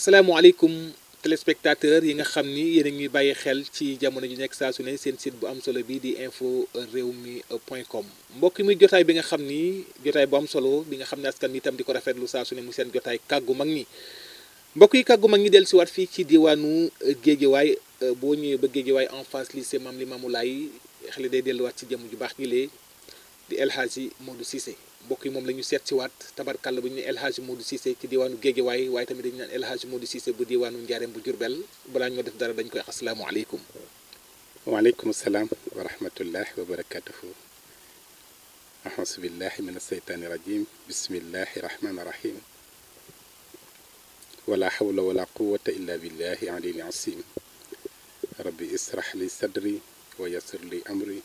asalaamaaleykum téléspectateurs yi nga xam ni yéen a ngi bàyyi xel ci jamono ji nekk saa su ne seen site bu am solo bi di info rewmi point com mbokk mi jotaay bi nga xam ni jotaay bu am solo bi nga xam ne askan mi itam di ko rafetlu saa su ne mu seen jotaay kàggu mag ñi mbokk yi kàggu mag ñi dellu si waat fii ci diwaanu Géejawaay boo ñëwee ba Géejawaay en face lycée Mame Limamou Laye xale day delluwaat ci jëmm ju baax gi lee di El Hadji Modou Cissé mbokk yi moom la ñu seet si waat tabarkàlla bu ñu ne El Hadji Modou Cissé ci diwaanu Géejawaay waaye tamit dañu naan El Hadji Modou Cissé bu diwaanu Njaareem bu Jurbel balaa ñoo def dara dañ koy wax asalaamaaleykum. waaleykum salaam wa rahmatullah wa barakatuhu. ahousu billahi min aseytaani rajim bismillahi rahmaani rahim. wala hawla wala quwata illa billahi aliyil asim. rabbi israh li sadri wa yassir li amri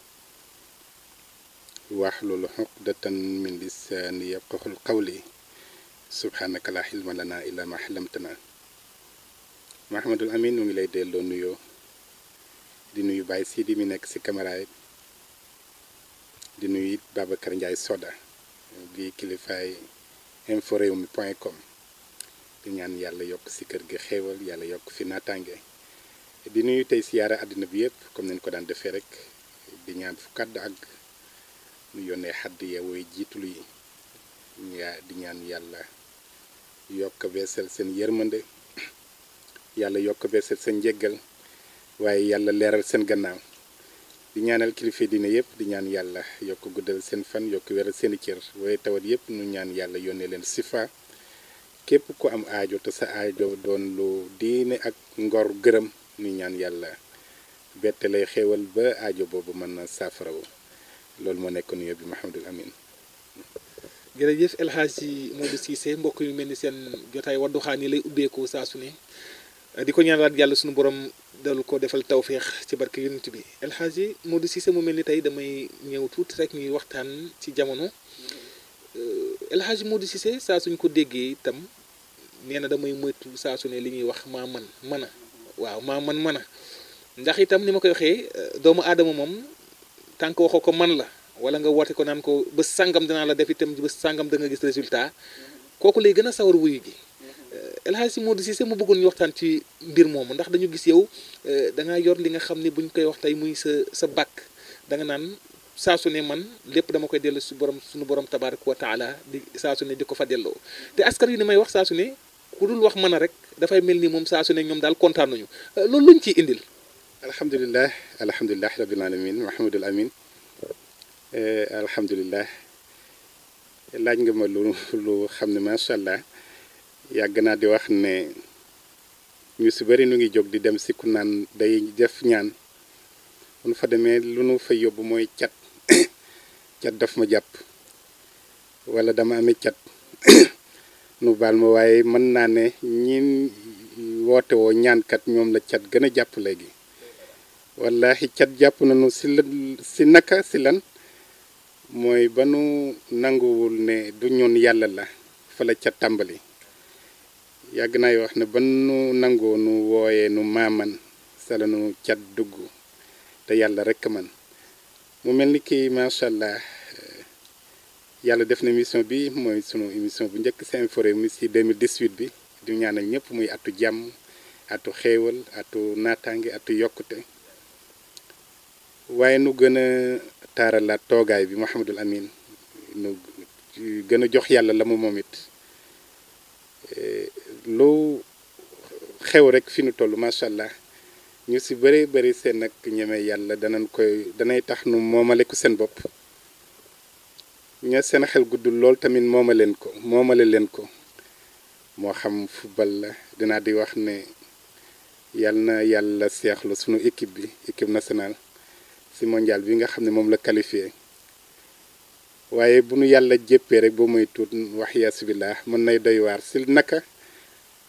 waxlul xuqdatan min lisaani yafqahul qawli subhanaka la xilma lana illa ma xalamtana. Mahamadul Amin mu ngi lay delloo nuyoo di nuyu Baye Sidi mi nekk ci caméra yi di nuyu it Babacar Ndiaye Soda di kilifaay info rewmi point com di ñaan yàlla yokk ci kër gi xéewal yàlla yokk fi naataange di nuyu tey siyaara àddina bi yëpp comme nañ ko daan defee rek di ñaan fu kàddu ak nu yónnee xadd ya wooy jiitulu yi di ñaan yàlla yokk beesal seen yërmande yàlla yokk beesal seen njéggal waaye yàlla leeral seen gannaaw di ñaanal kilifa diine yëpp di ñaan yàlla yokk guddal seen fan yokk weral seeni cër waaye tawat yëpp nu ñaan yàlla yónnee leen sifa képp ku am aajo te sa aajo doon lu diine ak ngor gërëm nu ñaan yàlla bette lay xéewal ba aajo boobu mën na saafarawu loolu moo nekk nuyoo bi Mahamadul Amin. jërëjëf El Hadji Modou Cissé mbokk yu mel ni seen jotaay Wadduha ni lay ubbeekoo saa su ne di ko ñaanalaat yàlla suñu borom dalu ko defal tawféex ci barke yonent bi El Hadji Modou Cissé mu mel ni tey damay ñëw tuuti rek ñuy waxtaan ci jamono El Hadji Modou Cissé saa suñ ko déggee itam nee na damay moytu saa su ne li ñuy wax maa mën a waaw maa mën a ndax itam ni ma koy waxee doomu aadama moom. tànk waxoo ko man la wala nga woote ko naan ko bés sàngam dinaa la def itam bés sàngam da nga gis résultat kooku lay gën a sawar wuyu gi El Hadji Modou Cissé mu bëggoon ñu waxtaan ci mbir moomu ndax dañu gis yow da ngaa yor li nga xam ne buñ koy wax tey muy sa bàkk da nga naan saa su ne man lépp dama koy dellu suñu borom tabaraka wa taala di saa su ne di ko fa delloo te askan wi ni may wax saa su ne ku dul wax mën a rek dafay mel ni moom saa su ne ñoom daal kontaan nañu loolu luñ ciy indil. alhamdulilah rabbil alamin Mahamadul Amin alhamdulilah laaj nga ma lu xam ne macha allah yàgg naa di wax ne ñu si bëri nu ngi jóg di dem si ku naan day def ñaan bu nu fa demee lu nu fa yóbbu mooy cat cat daf ma jàpp wala dama amee cat nu baal ma waaye mën naa ne ñin woote woo ñaankat ñoom la cat gën a jàpp léegi wallahi cat jàpp nañu si naka si lan mooy ba nu nanguwul ne du ñoon yàlla la fa la cat tàmbali yàgg naa wax ne ba nu nangoo nu wooyee nu maaman sa la nu cat dugg te yàlla rekk man mu mel ni kii macha allah yàlla def na émission bi mooy sunu émission bu njëkk si Infos Rewmi si 2018 bi di ñaanal ñëpp muy atu jàmm atu xéewal atu naataange atu yokkute waaye nu gën a taaralaat toogaay bi Mahamadul Amin nu gën a jox yàlla la mu moom it lu xew rek fi nu toll macha allah ñu si bëri bëri seen nag ñeme yàlla danay tax nu moomale ko seen bopp ña seen xel guddul lool tamit moomale leen ko moo xam football la dinaa di wax ne yàlla na yàlla seexlu sunu équipe nationale si mondial bi nga xam ne moom la qualifié waaye bu nu yàlla jéppee rek boo muy tuut wax yasubillah mën nay doy waar si naka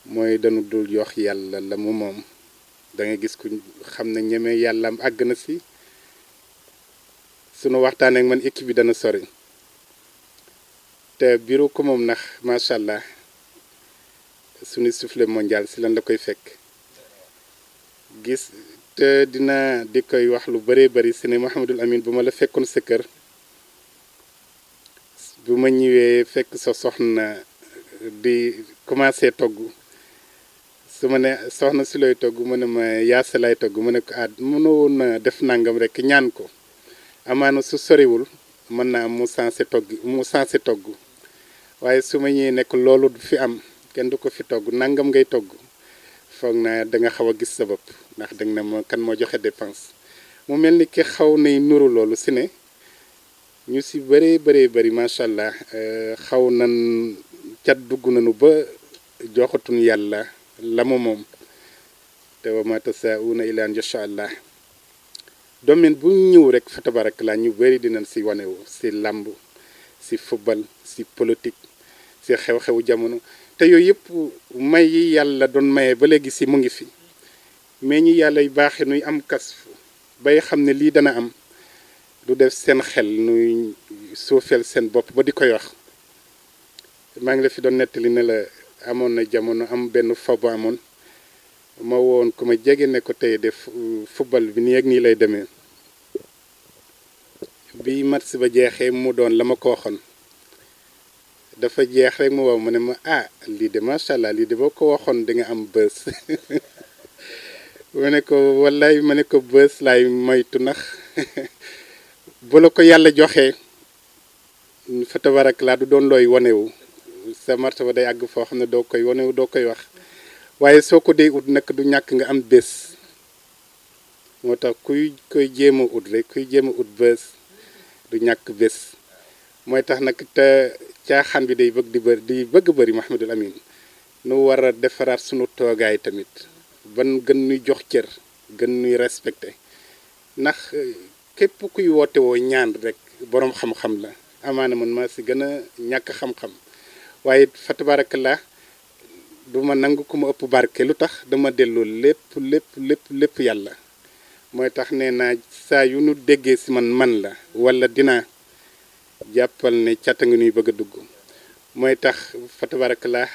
mooy dañu dul jox yàlla la mu moom da nga gis ku xam ne ñeme yàlla am àgg na si sunu waxtaan ak man équipe bi dana sori te biiru ko moom nax macha allah sunu soufflé mondial si lan la koy fekk gis te dina di koy wax lu bëree bëri si ne Mahamadul Amin bu ma la fekkoon sa kër bu ma ñëwee fekk sa soxna di commencé togg su ma ne soxna si looy togg mu ne ma yaasa lay togg mu ne ko mënoon na def nangam rek ñaan ko amaana su soriwul mën naa am mu sensé togg waaye su ma ñëwee nekk loolu du fi am kenn du ko fi togg nangam ngay togg foog naa da nga xaw a gis sa bopp ndax danga ne ma kan moo joxe dépense mu mel ni ki xaw nay nuru loolu si ne ñu si bëree bëri macha allah xaw nan cat dugg nañu ba joxatun yàlla la mu moom te wa ma tasaauna illa an yasha allah domaine bu ñëw rek fa tabarak la ñu bëri dinañ si wanewu si làmb si football si politique si xew-xewu jamono te yooyu yëpp may yi yàlla doon maye ba léegi si mu ngi fi mais ñi yàlla yu baaxee nuy am kas bay xam ne lii dana am du def seen xel nuy suufeel seen bopp ba di koy wax maa ngi la fi doon nettali ne la amoon na jamono am benn fo bu amoon ma woon ku ma jege ne ko tey def football bi nii ak nii lay demee bi match ba jeexee mu doon la ma ko waxoon dafa jeex rek mu wow mu ne ma lii de macha allah lii de boo ko waxoon di nga am bës ma ne ko wallaay ma ne ko bës laay moytu ndax bu la ko yàlla joxee fa tabarak laa du doon looy wanewu sa martaba day àgg foo xam ne doo koy wanewu doo koy wax waaye soo ko dee ut nag du ñàkk nga am bés moo tax kuy koy jéem a ut rek kuy jéem a ut bés du ñàkk bés mooy tax nag te caaxaan bi day bëgg bëri Mouhamadul Amin nu war a defaraat sunu toogaay tamit ban gën nuy jox cër gën nuy respecté ndax képp kuy woote woo ñaan rek boroom xam-xam la amaana man maa si gën a ñàkk xam-xam waaye fa tabarakallah du ma nangu ku ma ëpp barke lu tax dama delloo lépp yàlla mooy tax nee naa saa yu nu déggee si man la wala dinaa jàppal ne cata nga nuy bëgg a dugg mooy tax fa tabarakallah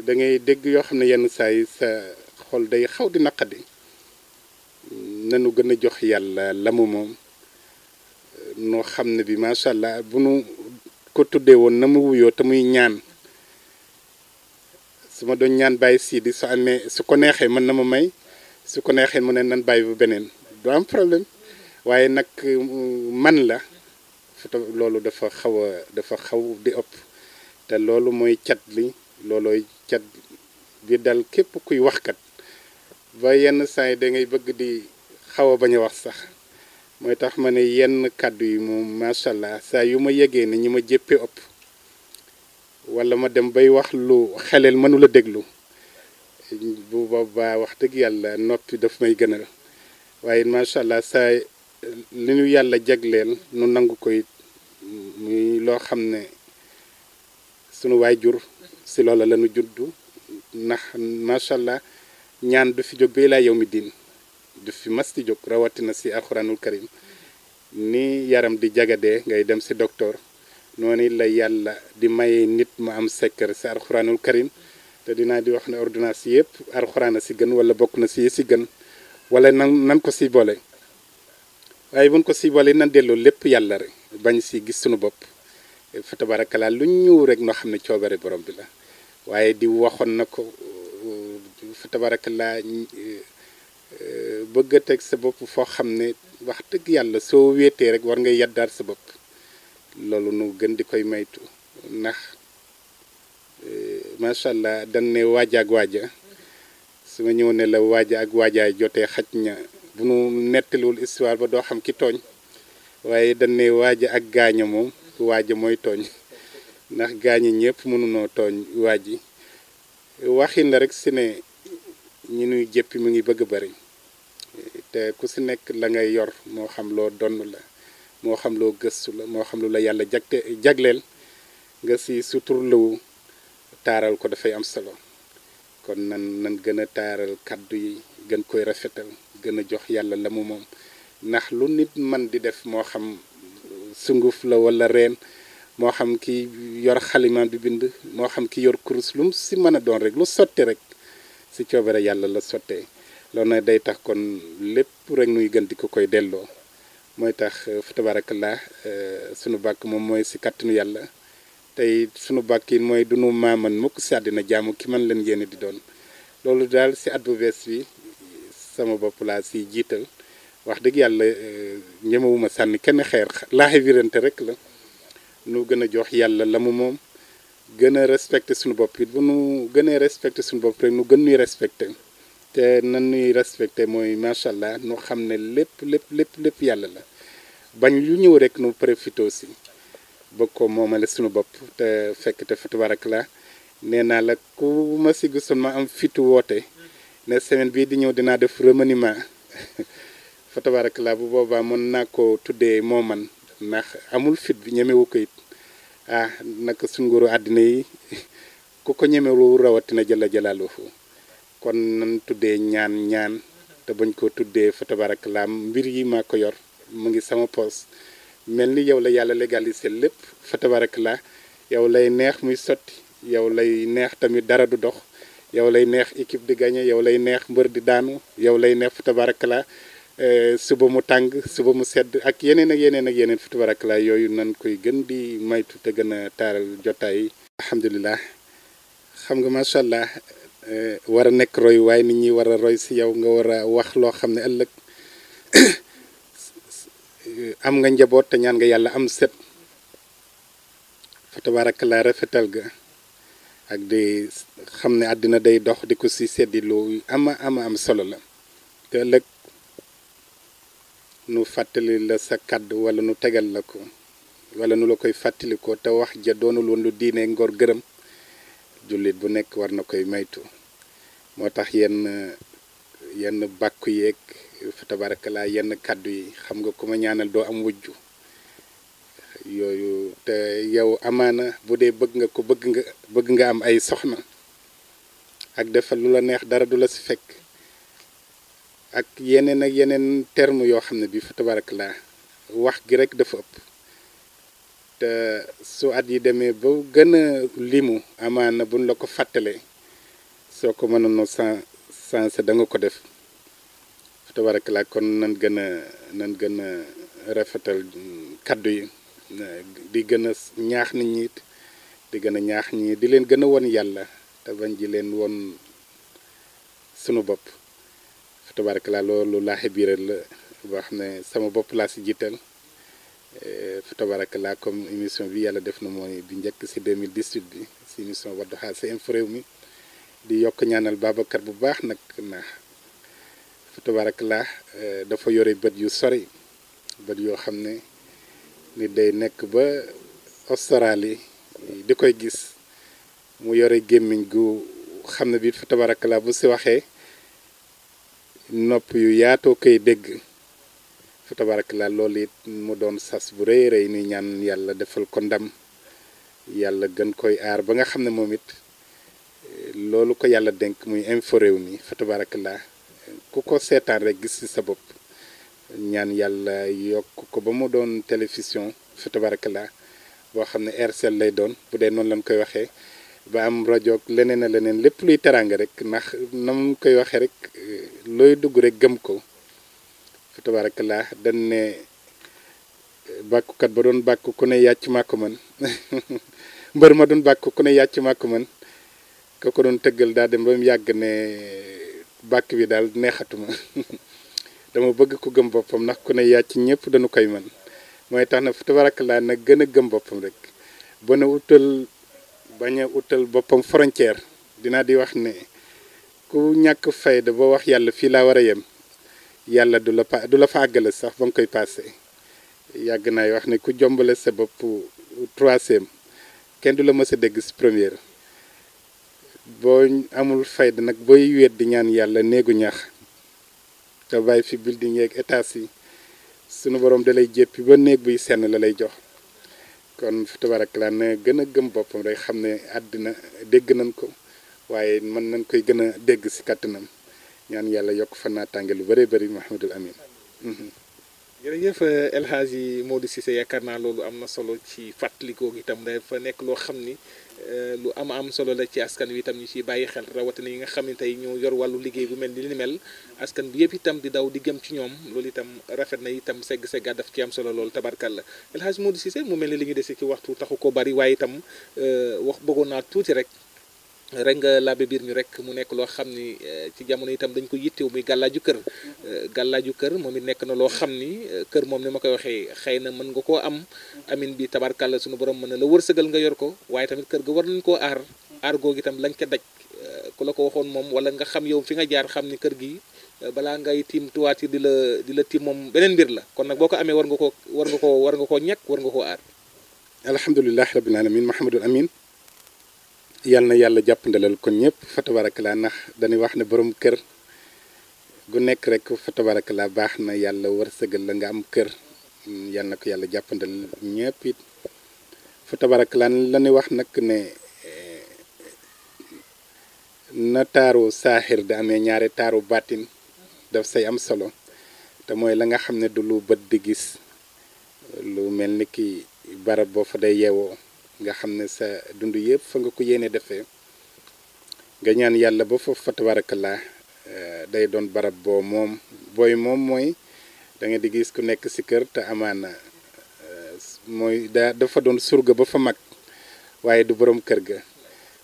da ngay dégg yoo xam ne yenn saa yi sa xol day xaw di naqadi nanu gën a jox yàlla la mu moom noo xam ne bi macha allah bu nu ko tuddee woon na mu wuyoo te muy ñaan su ma doon ñaan bàyyi siidi su amee su ko neexee mën na ma may su ko neexee mu ne nan bàyyi bu beneen du am problème waaye nag man la loolu dafa xaw di ëpp te loolu mooy cat li loolooy cat bi dal képp kuy waxkat ba yenn saa yi da ngay bëgg di xaw a bañ a wax sax mooy tax ma ne yenn kàddu yi moom macha allah saa yu ma yegee ne ñi ma jéppee ëpp wala ma dem bay wax lu xeleel mënula déglu bu boobaa wax dëgg yàlla noppi daf may gënal waaye macha allah saa li ñu yàlla jagleel nu nangu koy muy loo xam ne sunu waajur si loola la nu juddu ndax macha allah ñaan du fi jóg ba laa yow mi diin du fi mas di jóg rawatina si alxuraanul karim ni yaram di jagadee ngay dem si docteur noonu la yàlla di maye nit ma am secret si alxuraanul karim te dinaa di wax ne ordonnance yëpp alxuraan a si gën wala bokk na si si gën wala nan ko si boole waaye buñ ko si boole nan delloo lépp yàlla rek bañ si gis sunu bopp fa tabarakalaa lu ñëw rek noo xam ne coobare borom bi la waaye di waxoon na ko fa tabarakalaa bëgg a teg sa bopp foo xam ne wax dëgg yàlla soo wéetee rek war ngay yaddaar sa bopp loolu nu gën di koy maytu ndax macha allah dañ ne waaja ak waaja su ma ñëw ne la waaja ak waajaay jotee xaj na bu nu nettaliwul histoire ba doo xam ki tooñ waaye dañ ne waaja ak gaaña moom waaja mooy tooñ ndax gaañi ñëpp mënunoo tooñ waaji waxin la rek si ne ñi nuy jëppi mu ngi bëgg bari te ku si nekk la ngay yor moo xam loo donn la moo xam loo gëstu la moo xam lu la yàlla jagleel nga si suturlawu taaral ko dafay am solo kon nan gën a taaral kàddu yi gën koy rafetal gën a jox yàlla la mu moom ndax lu nit man di def moo xam sunguf la wala reen moo xam ki yor xalimaan bi bind moo xam ki yor kurus lu mu si mën a doon rek lu sotti rek si coobare yàlla la sottee loolu nag day tax kon lépp rek nuy gën di ko koy delloo mooy tax fa tabarakallah sunu bàkk moom mooy si kàttanu yàlla tey sunu bàkk yi mooy du nu maaman mukk si àddina jaamu ki man leen yéene di doon loolu daal si at bu bees bi sama bopp laa si jiital wax dëgg yàlla ñemewuma sànni kenn xeer laaxe virante rek la nu gën a jox yàlla la mu moom gën a respecté suñu bopp it bu nu gënee respecté suñu bopp rek nu gën ñuy respecté te nan ñuy respecté mooy macha allah nu xam ne lépp yàlla la bañ lu ñëw rek nu profité aussi bëgg ko moomale suñu bopp te fekk te fa tabarakallah nee naa la ku ma si gisoon ma am fitu woote ne semaine bii di ñëw dinaa def remaniement fa tabarakallah bu boobaa mën naa ko tuddee moo man ndax amul fit bi ñemewu ko it naka suñ nguuru àddina yi ku ko ñemewu rawatina jëla jalaaluhu kon nan tuddee ñaan te bañ ko tuddee fa tabarakallah mbir yi maa ko yor mu ngi sama poos mel ni yow la yàlla légalisé lépp fa tabarakallah yow lay neex muy sotti yow lay neex tamit dara du dox yow lay neex équipe di gagné yow lay neex mbër di daanu yow lay neex fa tabarakallah suba mu tàng suba mu sedd ak yeneen fa tabarakallah yooyu nan koy gën di maytu te gën a taaral jotaay alhamdulilah xam nga macha allah war a nekk roy waaye nit ñi war a roy si yow nga war a wax loo xam ne ëllëg am nga njaboot te ñaan nga yàlla am set fa tabarakallah rafetal ga ak di xam ne àddina day dox di ko si seddi lu ama am solo la te ëllëg nu fàttali la sa kàddu wala nu tegal la ko wala nu la koy fàttali ko te wax ja doonul woon lu diine ngor gërëm jullit bu nekk war na koy maytu moo tax yenn bàkku yeeg fa tabarakallah yenn kàddu yi xam nga ku ma ñaanal doo am wujju yooyu te yow amaana bu dee bëgg nga am ay soxna ak defal lu la neex dara du la si fekk ak yeneen terme yoo xam ne bi fa tabarakallah wax gi rek dafa ëpp te su at yi demee ba gën a limu amaana buñ la ko fàttalee soo ko mënoon sensé da nga ko def fa tabarakallah kon nan gën a rafetal kaddu yi di gën a ñaax nit ñi di gën a ñaax ñi di leen gën a won yàlla te bañ ji leen won sunu bopp fa tabarakallah loolu laaxe biiral la boo xam ne sama bopp laa si jiital fa tabarakallah comme émission bi yàlla def na mooy bi njëkk si 2018 bi si émission Wadduha si info réew mi di yokk ñaanal Babacar bu baax nag ndax fa tabarakallah dafa yore bët yu sori bët yoo xam ne nit day nekk ba Australie di koy gis mu yore gémmiñ gu xam ne bi fa tabarakallah bu si waxee nopp yu yaatoo koy dégg fa tabarakallah loolu it mu doon sas bu rëy ni ñaan yàlla defal ko ndam yàlla gën koy aar ba nga xam ne moom it loolu ko yàlla dénk muy info réew mi fa tabarakallah ku ko seetaan rek gis ci sa bopp ñaan yàlla yokk ko ba mu doon télévision fa tabarakallah boo xam ne RCL lay doon bu dee noonu lañ koy waxee ba am rajo leneen a leneen lépp luy teraanga rek ndax na mu koy waxee rek looy dugg rek gëm ko fa tabarakallah dañ ne bàkkukat ba doon bàkku ku ne yàcc maa ko mën mbër ma doon bàkku ku ne yàcc maa ko mën ka ko doon tëggal daal dem ba mu yàgg ne bàkk bi daal neexatuma dama bëgg ko gëm boppam ndax ku ne yàcc ñëpp dañu koy mën mooy tax na fa tabarakallah nag gën a gëm boppam rek ba na bañ a utal boppam frontière dinaa di wax ne ku ñàkk fayda ba wax yàlla fii laa war a yem yàlla du la fa àggale sax ba nga koy passé yàgg naay wax ne ku jombale sa bopp troisième kenn du la mës a dégg si première boo amul fayda nag booy weet di ñaan yàlla néegu ñax te bàyyi fi building yeeg étage yi sunu borom da lay jéppi ba néeg buy senn la lay jox kon fi tabarakallah na gën a gëm boppam rek xam ne àddina dégg nañ ko waaye mën nañ koy gën a dégg si kàttanam ñaan yàlla yokk fa naataange lu bëree bëri Mouhamadul Amin. jërëjëf El Hadji Modou Cissé yaakaar naa loolu am na solo ci fàttalikoo gi itam dafa nekk loo xam ni lu am solo la ci askan wi itam ñu ciy bàyyi xel rawatina yi nga xam ne tey ñoo yor wàllu liggéey bu mel ni li mel askan bi yëpp itam di daw di gëm ci ñoom loolu itam rafet na itam segg-seggaat daf ci am solo loolu tabarkalla El Hadji Modou Cissé mu mel ni li ñu dese ci waxtu taxu ko bari waaye itam wax bëggoon naa tuuti rek rek nga labbe biir ñu rek mu nekk loo xam ni ci jamono itam dañ ko yittew muy gàllaaju kër. Gàllaaju kër moom it nekk na loo xam ni kër moom ni ma koy waxee xëy na mën nga koo am amin bi tabarkàlla sunu borom mën na la wërsëgal nga yor ko waaye tamit kër ga war nañ koo aar googu itam lañ ca daj ku la ko waxoon moom wala nga xam yow fi nga jaar xam ni kër gi balaa ngay tiim tuwaat yi di la tiim moom beneen mbir la kon nag boo ko amee war nga koo ñàkk war nga koo aar. alhamdulilah rabbil alamin Mahamadul Amin yal na yàlla jàppandalal kon ñëpp fa tabarakalaa ndax dañuy wax ne borom kër gu nekk rek fa tabarakalaa baax na yàlla wërsëgal la nga am kër yal na ko yàlla jàppandal ñëpp it fa tabarakalaa la ñuy wax nag ne na taaru saaxir da amee ñaari taaru baatin daf say am solo te mooy la nga xam ne du lu bët di gis lu mel ni ki barab boo fa day yeewoo nga xam ne sa dund yëpp fa nga ko yéene defee nga ñaan yàlla ba foofu fa tabarakallah day doon barab boo moom booy moom mooy da nga di gis ku nekk si kër te amaana mooy dafa doon surga ba fa mag waaye du borom kër ga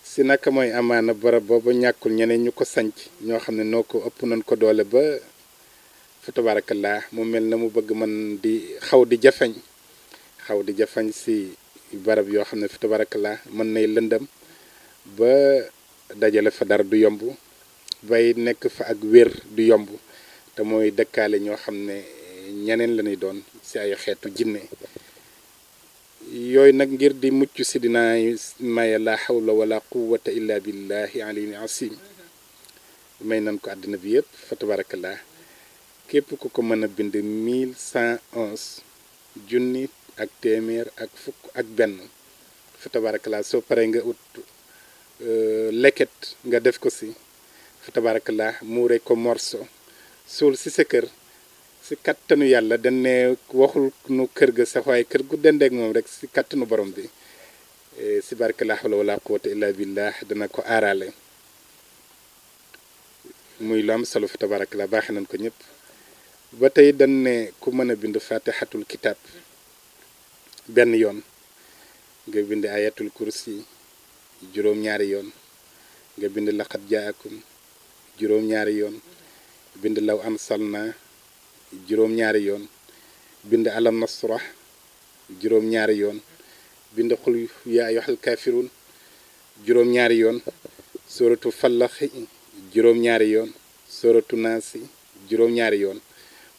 si naka mooy amaana barab booba ñàkkul ñeneen ñu ko sanc ñoo xam ne noo ko ëpp nañ ko doole ba fa tabarakallah mu mel na mu bëgg man di xaw di jafañ si barab yoo xam ne fa tabarakallah mën nay lëndam ba dajale fa dara du yomb bay nekk fa ak wér du yomb te mooy dëkkaale ñoo xam ne ñeneen la ñuy doon si ay xeetu jinne yooyu nag ngir di mucc si dinaa maye la hawla wala quwwata illa billahi aliyil asim may nan ko àddina bi yëpp fa tabarakallah képp ku ko mën a bind 1111 junni ak téeméer ak fukk ak benn fa tabarakallah soo paree nga ut leket nga def ko si fa tabarakallah muure ko morso suul si sa kër si kattanu yàlla dañ ne waxul nu kër ga sax waaye kër gu dendeek moom rek si kattanu borom bi si barke la hawla wala quwwata illa billah dana ko aarale muy lu am solo fa tabarakallah baaxe nañ ko ñëpp ba tey dañ ne ku mën a bind fatihatul kitab benn yoon nga bind ayatul kursi juróom-ñaari yoon nga bind laqad jaakum juróom-ñaari yoon bind law ansalna juróom-ñaari yoon bind alam nasrah juróom-ñaari yoon bind xul yaa ayyuhal kaafiruun juróom-ñaari yoon suratu fallaxi juróom-ñaari yoon suratu naasi juróom-ñaari yoon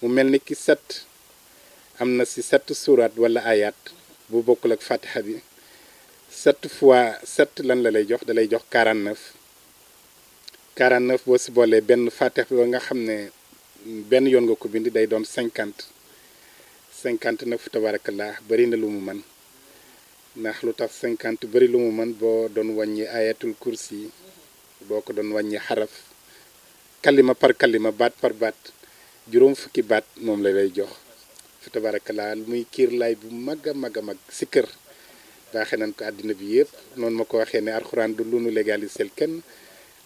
mu mel ni ki set am na si 7 suuraat wala ayaat bu bokkul ak fatiha bi 7 fois 7 lan la lay jox da lay jox 49 boo si boolee benn fatiha bi nga xam ne benn yoon nga ko bind day doon 50 nag fu tabarakallah bari na lu mu mën ndax lu tax 50 bari lu mu mën boo doon wàññi ayatul kursi boo ko doon wàññi xaraf kalima par kalima baat par baat juróom fukki baat moom la lay jox fa tabarakallah muy kiir laay bu mag a mag si kër baaxee nañ ko àddina bi yëpp noonu ma ko waxee ne alxuraan du lu nu légalisel kenn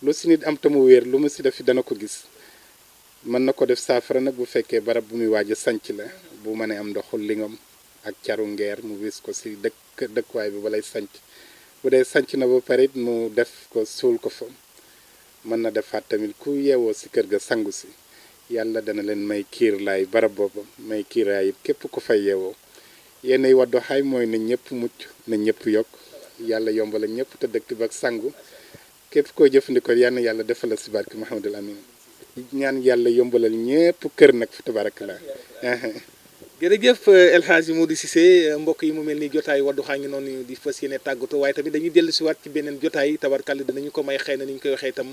lu si nit am tamu wéer lu mu si def dana ko gis mën na ko def saafara nag bu fekkee barab bu muy waaj a sanc la bu mënee am ndoxul lingam ak caru ngeer mu wis ko si dëkkuwaay bi balay sanc bu dee sanc na ba pare it mu def ko suul ko fa mën na defaat tamit ku yeewoo si kër ga sangu si yàlla dana leen may kiir laay barab booba may kiiraay it képp ku fay yeewoo yéenay Wadduha mooy na ñëpp mucc na ñëpp yokk yàlla yombal ak ñëpp te dëkk ba sangu képp koo jëfandikoo yal na yàlla defal la si barke Mahamadul Amin ñaan yàlla yombalal ñëpp kër nag fa tabarakallah jërëjëf El Hadji Modou Cissé mbokk yi mu mel ni jotaay Wadduha ngi noonu di fas yéene tàggatoo waaye tamit dañuy dellu si waat ci beneen jotaay tabarkàlla dinañu ko may xëy na ni ñu koy waxee itam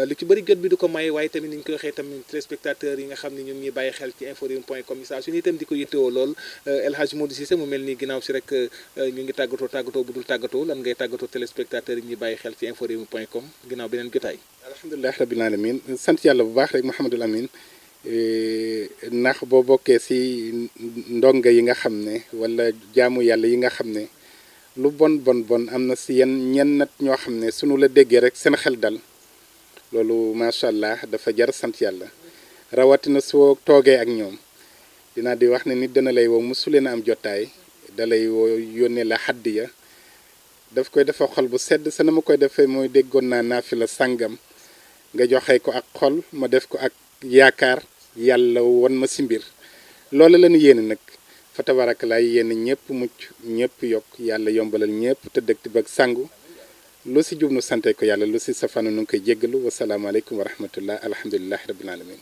lu ci bëri jot bi du ko may waaye tamit ni ñu koy waxee itam téléspectateurs yi nga xam ne ñoom ñuy bàyyi xel ci informer.com saa su ñu itam di ko yittewoo lool El Hadji Modou Cissé mu mel ni ginnaaw si rek ñu ngi tàggatoo bu dul tàggatoo lan ngay tàggatoo téléspectateurs yi ñuy bàyyi xel ci informer.com ginnaaw beneen jotaay. alhamdulilah rabbil alamin sant yàlla bu baax rek Mahamadul Amin ndax boo bokkee si ndonga yi nga xam ne wala jaamu yàlla yi nga xam ne lu bon am na si ñenn ñoo xam ne sunu la déggee rek seen xel dal loolu macha allah dafa jar sant yàlla rawatina soo toogee ak ñoom dinaa di wax ne nit dana lay woo mosu leen a am jotaay da lay woo yónnee la xaddiya daf koy defa xol bu sedd sa na ma koy defee mooy déggoon naa naafila sàngam nga joxe ko ak xol ma def ko ak yaakaar yàlla won ma si mbir loolu la ñu yéene nag fa tabarakalaay yéen ñëpp mucc ñëpp yokk yàlla yombalal ñëpp te dëkk ba sangu lu si jub nu sante ko yàlla lu si safanu nu ngi koy jéggalu wasalaamaaleykum wa rahmatullah alhamdulilahi rabbil alamin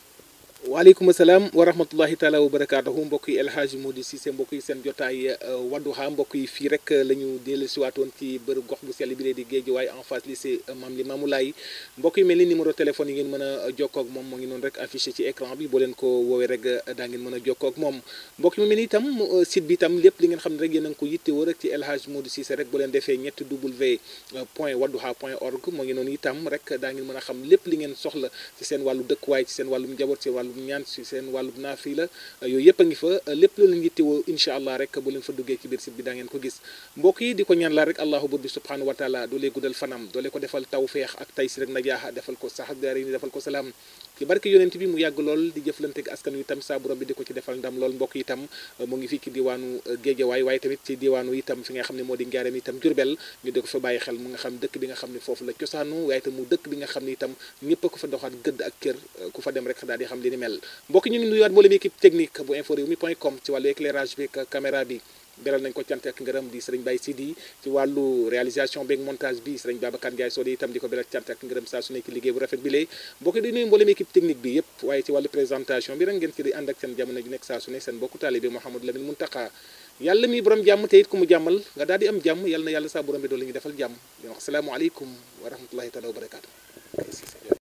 waaleykum asalaam wa rahmatullahi taala wa barakaatuhu mbokk yi El Hadji Modou Cissé mbokk yi seen jotaay Wadduha mbokk yi fii rek la ñu dellu si waatoon ci bërëb gox bu sell bi lee di Guédiawaye en face lycée Mame Limamou Laye mbokk yi mel ni numéro téléphone yi ngeen mën a jokkoo ak moom moo ngi noonu rek affiché ci écran bi boo leen ko woowee rek daa ngeen mën a jokkoo ak moom mbokk yi mu mel ni itam site bi itam lépp li ngeen xam ne rek yéen a ngi ko yittewoo rek ci El Hadji Modou Cissé rek bu leen defee www.wadduha.org moo ngi noonu itam rek daa ngeen mën a xam lépp li ngeen soxla ci seen wàllu dëkkuwaay ci seen wàllum njaboot ci wàllum ñaan ci seen wàllum naafila yooyu yëpp a ngi fa lépp loolu yittewoo incha allah rek bu leen fa duggee ci biir site bi daa ngeen ko gis mbokk yi di ko ñaan la rek allahu bur bi subhanahu wa taala doolee guddal fanam doole ko defal tawfeex ak taysir ak najaaxa defal ko sax daari ni defal ko salaam ci barke yonent bi mu yàgg lool di jëflante ak askan wi itam saa borom bi di ko ci defal ndam lool mbokk yi itam mu ngi fii ci diwaanu Guédiawaye waaye tamit ci diwaanu itam fi nga xam ne moo di Njaareem itam Jurbel ñu di ko fa bàyyi xel mu nga xam dëkk bi nga xam ne foofu la cosaanu waaye itam mu dëkk bi nga xam ne itam ñëpp a ko fa doxaat gëdd ak kër ku fa dem rek daal di xam li ni mel mbokk ñu ngi nuyuwaat mboolem équipe technique bu inforewmi.com ci wàllu éclairage bi ak caméra bi beral nañ ko cant ak ngërëm di sëriñ Baye Sidi ci wàllu réalisation beeg montage bi sëriñ Babacar Ndiaye Sodi itam di ko beral cant ak ngërëm saa su nekk liggéey bu rafet bi lee mbokk di nuyu mboolem équipe technique bi yëpp waaye ci wàllu présentation bi rek ngeen ci di ànd ak seen jamono ju nekk saa su ne seen bokku taalibe Mouhamadou Lamine Muntaka yàlla mi borom jàmm te it ku mu jàmmal nga daal di am jàmm yàlla na yàlla saa borom bi doon la ñu defal jàmm di wax asalaamaaleykum wa rahmatullahi taala wa barakaatu